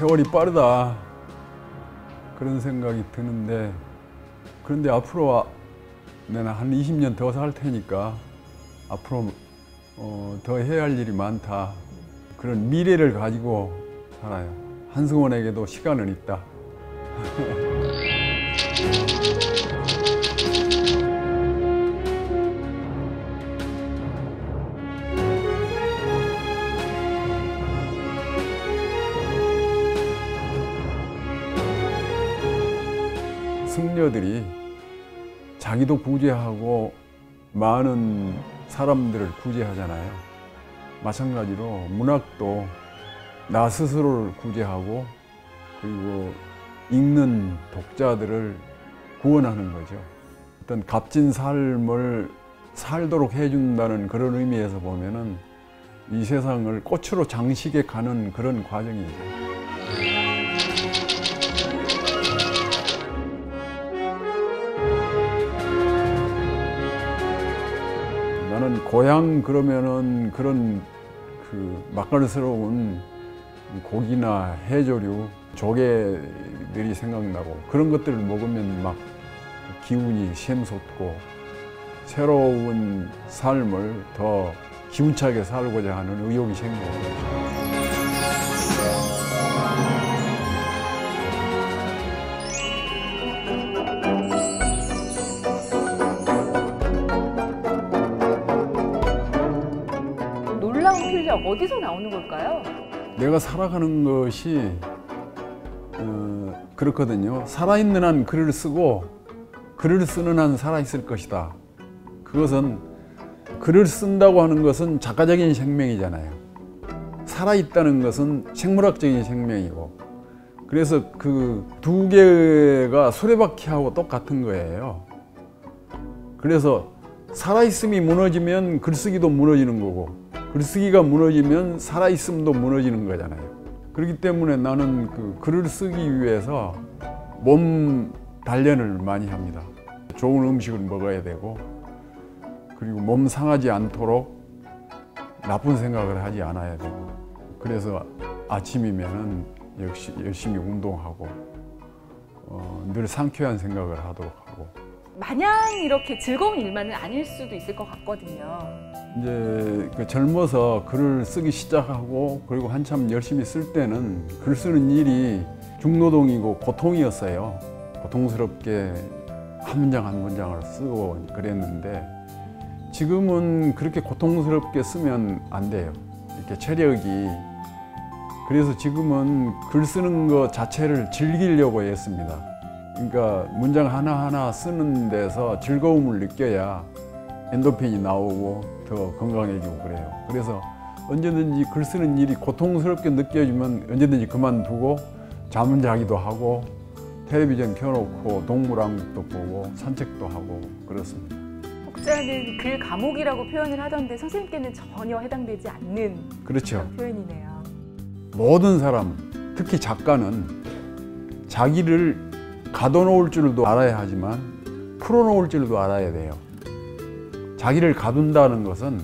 세월이 빠르다 그런 생각이 드는데, 그런데 앞으로 내가 한 20년 더 살 테니까 앞으로 더 해야 할 일이 많다, 그런 미래를 가지고 살아요. 한승원에게도 시간은 있다. 승려들이 자기도 구제하고 많은 사람들을 구제하잖아요. 마찬가지로 문학도 나 스스로를 구제하고 그리고 읽는 독자들을 구원하는 거죠. 어떤 값진 삶을 살도록 해준다는 그런 의미에서 보면은 이 세상을 꽃으로 장식해 가는 그런 과정이죠. 나는 고향 그러면은 그런 그 맛깔스러운 고기나 해조류, 조개들이 생각나고, 그런 것들을 먹으면 막 기운이 샘솟고 새로운 삶을 더 기운차게 살고자 하는 의욕이 생겨요. 놀라운 필력, 어디서 나오는 걸까요? 내가 살아가는 것이 그렇거든요. 살아있는 한 글을 쓰고 글을 쓰는 한 살아있을 것이다. 그것은 글을 쓴다고 하는 것은 작가적인 생명이잖아요. 살아있다는 것은 생물학적인 생명이고, 그래서 그 두 개가 수레바퀴하고 똑같은 거예요. 그래서 살아있음이 무너지면 글쓰기도 무너지는 거고, 글쓰기가 무너지면 살아있음도 무너지는 거잖아요. 그렇기 때문에 나는 그 글을 쓰기 위해서 몸 단련을 많이 합니다. 좋은 음식을 먹어야 되고, 그리고 몸 상하지 않도록 나쁜 생각을 하지 않아야 되고, 그래서 아침이면은 역시 열심히 운동하고 늘 상쾌한 생각을 하도록 하고. 마냥 이렇게 즐거운 일만은 아닐 수도 있을 것 같거든요. 이제 그 젊어서 글을 쓰기 시작하고 그리고 한참 열심히 쓸 때는 글 쓰는 일이 중노동이고 고통이었어요. 고통스럽게 한 문장 한 문장을 쓰고 그랬는데, 지금은 그렇게 고통스럽게 쓰면 안 돼요. 이렇게 체력이. 그래서 지금은 글 쓰는 것 자체를 즐기려고 했습니다. 그러니까 문장 하나하나 쓰는 데서 즐거움을 느껴야 엔도핀이 나오고 더 건강해지고 그래요. 그래서 언제든지 글 쓰는 일이 고통스럽게 느껴지면 언제든지 그만두고 잠은 자기도 하고 텔레비전 켜놓고 동물왕국도 보고 산책도 하고 그렇습니다. 혹자는 글 감옥이라고 표현을 하던데 선생님께는 전혀 해당되지 않는 그렇죠. 그런 표현이네요. 모든 사람, 특히 작가는 자기를 가둬놓을 줄도 알아야 하지만 풀어놓을 줄도 알아야 돼요. 자기를 가둔다는 것은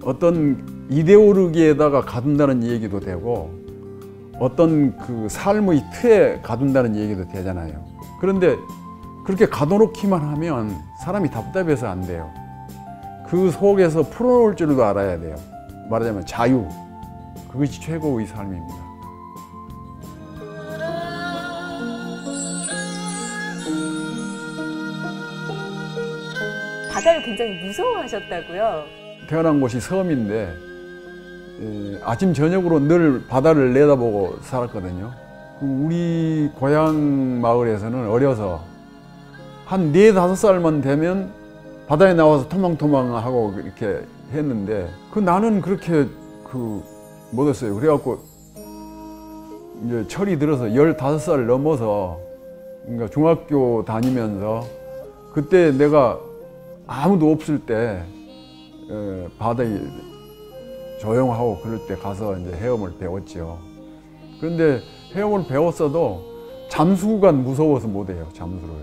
어떤 이데올로기에다가 가둔다는 얘기도 되고 어떤 그 삶의 틀에 가둔다는 얘기도 되잖아요. 그런데 그렇게 가둬놓기만 하면 사람이 답답해서 안 돼요. 그 속에서 풀어놓을 줄도 알아야 돼요. 말하자면 자유, 그것이 최고의 삶입니다. 바다를 굉장히 무서워하셨다고요? 태어난 곳이 섬인데 아침 저녁으로 늘 바다를 내다보고 살았거든요. 우리 고향 마을에서는 어려서 한 4~5살만 되면 바다에 나와서 토망토망하고 이렇게 했는데, 나는 그렇게 못했어요. 그래갖고 이제 철이 들어서 15살 넘어서, 그러니까 중학교 다니면서 그때 내가 아무도 없을 때 바다에 조용하고 그럴 때 가서 이제 헤엄을 배웠죠. 그런데 헤엄을 배웠어도 잠수가 무서워서 못해요, 잠수를.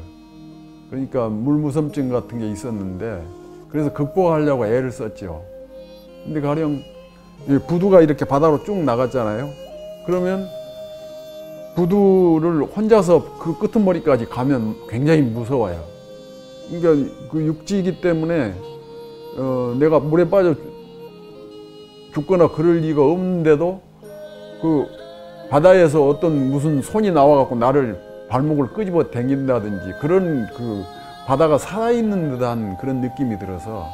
그러니까 물무섬증 같은 게 있었는데, 그래서 극복하려고 애를 썼죠. 근데 가령 부두가 이렇게 바다로 쭉 나갔잖아요. 그러면 구두를 혼자서 그 끄트머리까지 가면 굉장히 무서워요. 그러니까 그 육지이기 때문에 내가 물에 빠져 죽거나 그럴 리가 없는데도 그 바다에서 어떤 무슨 손이 나와갖고 나를 발목을 끄집어 당긴다든지 그런 그 바다가 살아있는 듯한 그런 느낌이 들어서,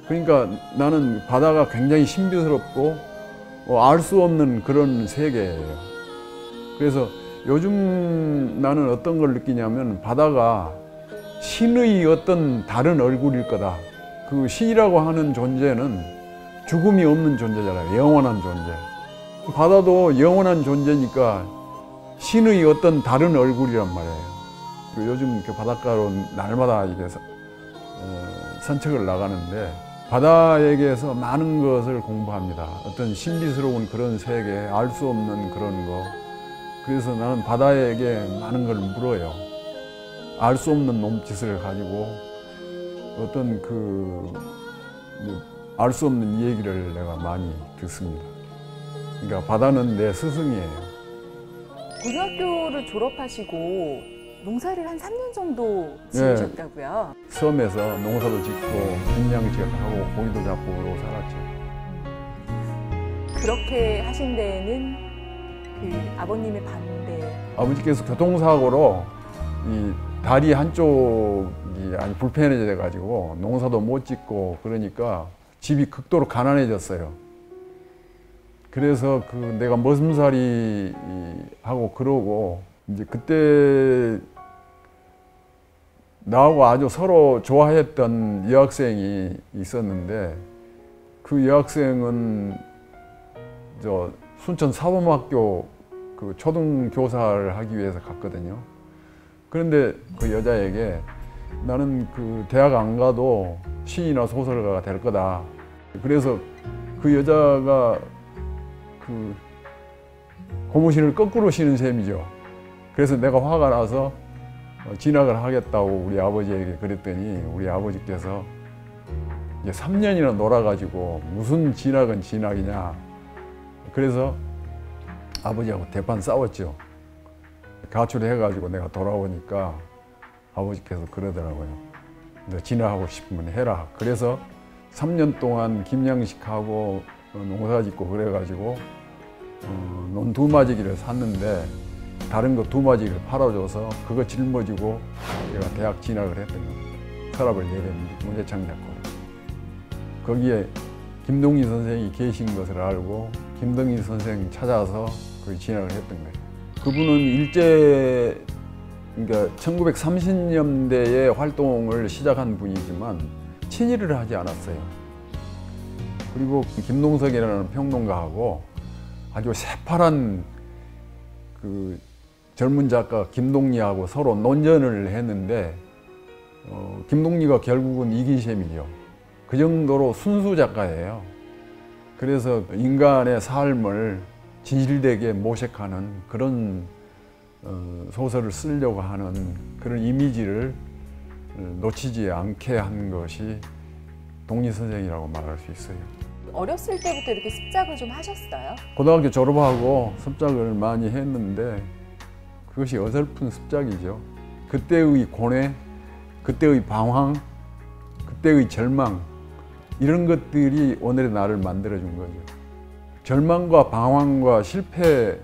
그러니까 나는 바다가 굉장히 신비스럽고 알 수 없는 그런 세계예요. 그래서 요즘 나는 어떤 걸 느끼냐면 바다가 신의 어떤 다른 얼굴일 거다. 그 신이라고 하는 존재는 죽음이 없는 존재잖아요. 영원한 존재. 바다도 영원한 존재니까 신의 어떤 다른 얼굴이란 말이에요. 요즘 이렇게 바닷가로 날마다 이게 산책을 나가는데 바다에게서 많은 것을 공부합니다. 어떤 신비스러운 그런 세계, 알 수 없는 그런 거. 그래서 나는 바다에게 많은 걸 물어요. 알 수 없는 몸짓을 가지고 어떤 알 수 없는 얘기를 내가 많이 듣습니다. 그러니까 바다는 내 스승이에요. 고등학교를 졸업하시고 농사를 한 3년 정도 지으셨다고요? 네. 섬에서 농사도 짓고 김양식하고 고기도 잡고 그러고 살았죠. 그렇게 하신 데에는 그 아버님의 반대. 아버지께서 교통사고로 이 다리 한쪽이 아주 불편해져 가지고 농사도 못 짓고 그러니까 집이 극도로 가난해졌어요. 그래서 내가 머슴살이 하고 그러고 이제 그때 나하고 아주 서로 좋아했던 여학생이 있었는데 그 여학생은 순천 사범학교 그 초등교사를 하기 위해서 갔거든요. 그런데 그 여자에게 나는 그 대학 안 가도 시인이나 소설가가 될 거다. 그래서 그 여자가 그 고무신을 거꾸로 신은 셈이죠. 그래서 내가 화가 나서 진학을 하겠다고 우리 아버지에게 그랬더니 우리 아버지께서 이제 3년이나 놀아가지고 무슨 진학은 진학이냐. 그래서 아버지하고 대판 싸웠죠. 가출해가지고 내가 돌아오니까 아버지께서 그러더라고요. 너 진학하고 싶으면 해라. 그래서 3년 동안 김양식하고 농사 짓고 그래가지고 논 두마지기를 샀는데 다른 거 두마지기를 팔아줘서 그거 짊어지고 내가 대학 진학을 했던 겁니다. 서랍을 4개 문제창 잡고. 거기에 김동희 선생이 계신 것을 알고 김동희 선생 찾아서 거기 진학을 했던 거예요. 그분은 그러니까 1930년대에 활동을 시작한 분이지만 친일을 하지 않았어요. 그리고 김동석이라는 평론가하고 아주 새파란 그 젊은 작가 김동리하고 서로 논전을 했는데 김동리가 결국은 이긴 셈이죠. 그 정도로 순수 작가예요. 그래서 인간의 삶을 진실되게 모색하는 그런 소설을 쓰려고 하는 그런 이미지를 놓치지 않게 한 것이 동리 선생이라고 말할 수 있어요. 어렸을 때부터 이렇게 습작을 좀 하셨어요? 고등학교 졸업하고 습작을 많이 했는데 그것이 어설픈 습작이죠. 그때의 고뇌, 그때의 방황, 그때의 절망 이런 것들이 오늘의 나를 만들어준 거죠. 절망과 방황과 실패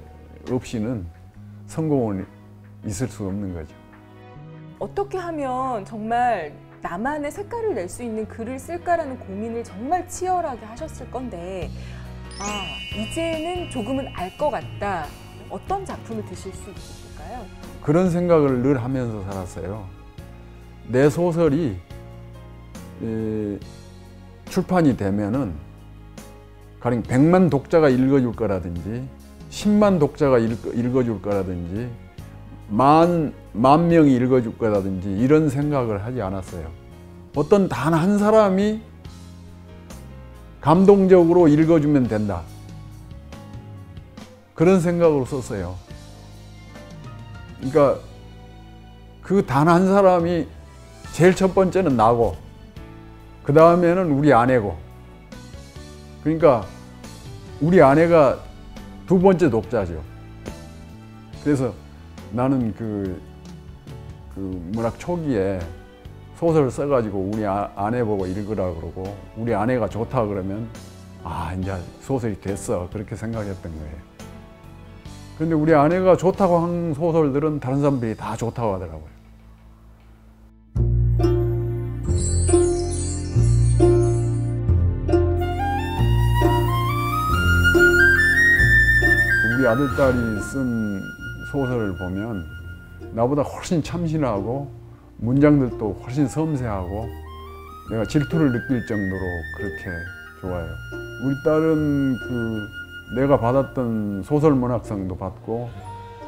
없이는 성공은 있을 수 없는 거죠. 어떻게 하면 정말 나만의 색깔을 낼 수 있는 글을 쓸까라는 고민을 정말 치열하게 하셨을 건데 이제는 조금은 알 것 같다. 어떤 작품을 드실 수 있을까요? 그런 생각을 늘 하면서 살았어요. 내 소설이 출판이 되면은 가령 100만 독자가 읽어줄 거라든지 10만 독자가 읽어줄 거라든지 만 명이 읽어줄 거라든지 이런 생각을 하지 않았어요. 어떤 단 한 사람이 감동적으로 읽어주면 된다. 그런 생각으로 썼어요. 그러니까 그 단 한 사람이 제일 첫 번째는 나고 그 다음에는 우리 아내고, 그러니까 우리 아내가 두 번째 독자죠. 그래서 나는 그 문학 초기에 소설을 써가지고 우리 아내 보고 읽으라 그러고 우리 아내가 좋다 그러면 아 이제 소설이 됐어 그렇게 생각했던 거예요. 그런데 우리 아내가 좋다고 한 소설들은 다른 사람들이 다 좋다고 하더라고요. 우리 아들딸이 쓴 소설을 보면 나보다 훨씬 참신하고 문장들도 훨씬 섬세하고 내가 질투를 느낄 정도로 그렇게 좋아요. 우리 딸은 내가 받았던 소설 문학상도 받고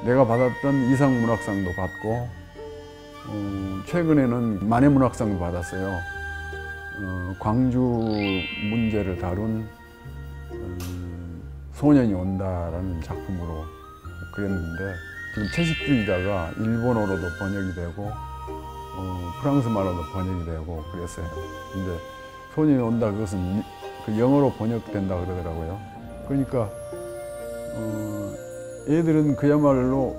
내가 받았던 이상 문학상도 받고 최근에는 만해 문학상도 받았어요. 광주 문제를 다룬 소년이 온다라는 작품으로 그랬는데 지금 채식주의자가 일본어로도 번역이 되고 프랑스 말로도 번역이 되고 그랬어요. 근데 소년이 온다 그것은 그 영어로 번역된다 그러더라고요. 그러니까 애들은 그야말로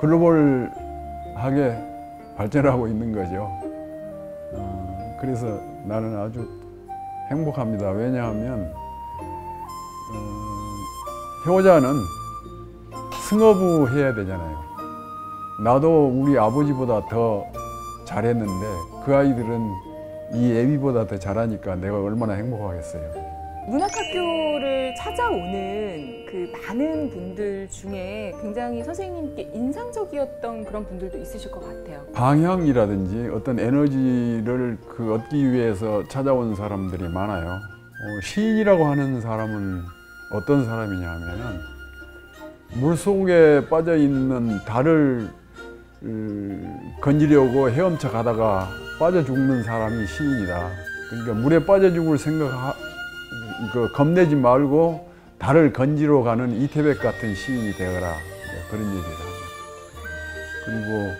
글로벌하게 발전하고 있는 거죠. 그래서 나는 아주 행복합니다. 왜냐하면 효자는 승어부 해야 되잖아요. 나도 우리 아버지보다 더 잘했는데 그 아이들은 이 애비보다 더 잘하니까 내가 얼마나 행복하겠어요. 문학학교를 찾아오는 그 많은 분들 중에 굉장히 선생님께 인상적이었던 그런 분들도 있으실 것 같아요. 방향이라든지 어떤 에너지를 얻기 위해서 찾아온 사람들이 많아요. 시인이라고 하는 사람은 어떤 사람이냐 하면은 물속에 빠져있는 달을 건지려고 헤엄쳐 가다가 빠져 죽는 사람이 시인이다. 그러니까 물에 빠져 죽을 겁내지 말고 달을 건지러 가는 이태백 같은 시인이 되어라. 그런 얘기를 하죠. 그리고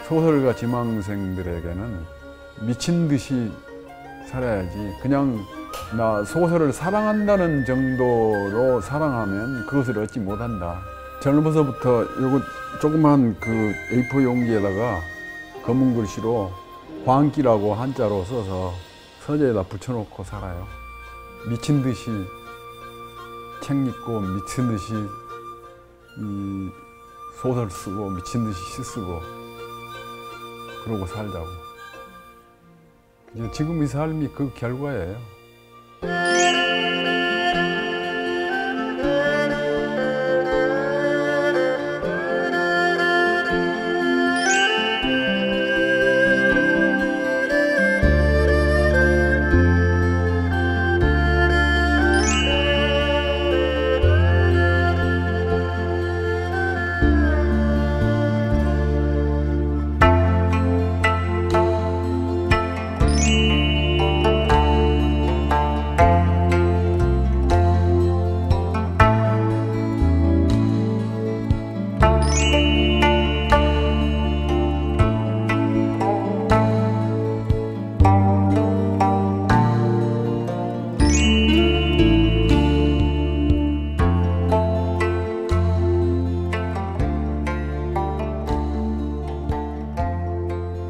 소설가 지망생들에게는 미친 듯이 살아야지. 그냥 나 소설을 사랑한다는 정도로 사랑하면 그것을 얻지 못한다. 젊어서부터 요거 조그만 A4 용기에다가 검은 글씨로 광기라고 한자로 써서 서재에다 붙여놓고 살아요. 미친 듯이 책 읽고 미친 듯이 소설 쓰고 미친 듯이 시 쓰고 그러고 살자고. 지금 이 삶이 그 결과예요.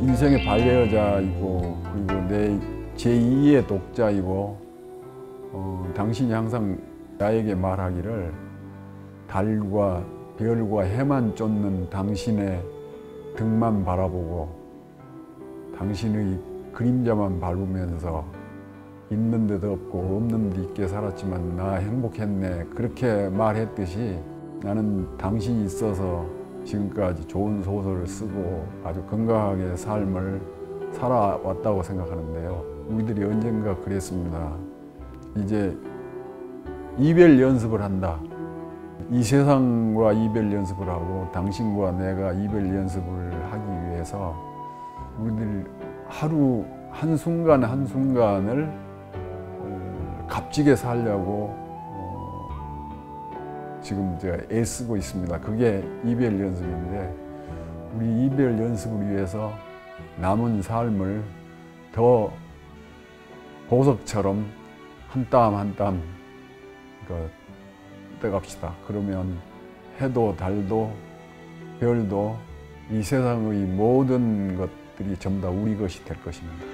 인생의 반려여자이고 그리고 내 제2의 독자이고 당신이 항상 나에게 말하기를 달과 별과 해만 쫓는 당신의 등만 바라보고 당신의 그림자만 밟으면서 있는 데도 없고 없는 데 있게 살았지만 나 행복했네 그렇게 말했듯이 나는 당신이 있어서 지금까지 좋은 소설을 쓰고 아주 건강하게 삶을 살아왔다고 생각하는데요. 우리들이 언젠가 그랬습니다. 이제 이별 연습을 한다. 이 세상과 이별 연습을 하고 당신과 내가 이별 연습을 하기 위해서 우리들 하루 한순간 한순간을 값지게 살려고 지금 제가 애쓰고 있습니다. 그게 이별 연습인데 우리 이별 연습을 위해서 남은 삶을 더 보석처럼 한 땀 한 땀 떼갑시다. 그러면 해도 달도 별도 이 세상의 모든 것들이 전부 다 우리 것이 될 것입니다.